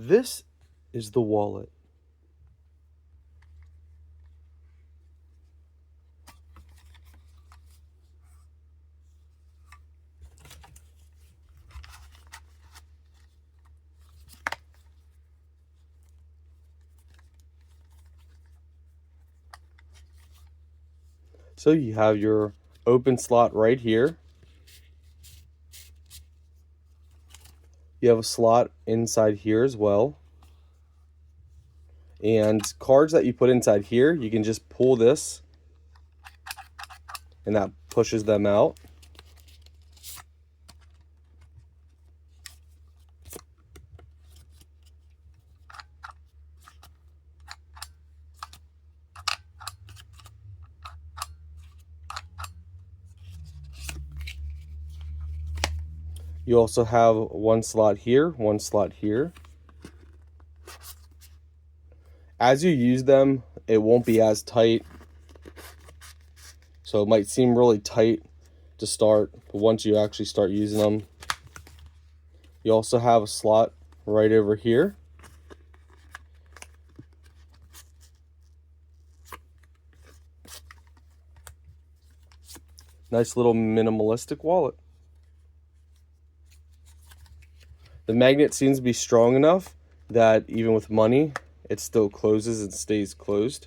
This is the wallet. So you have your open slot right here. You have a slot inside here as well. And cards that you put inside here, you can just pull this and that pushes them out. You also have one slot here, one slot here. As you use them, it won't be as tight. So it might seem really tight to start, but once you actually start using them, you also have a slot right over here. Nice little minimalistic wallet. The magnet seems to be strong enough that even with money, it still closes and stays closed.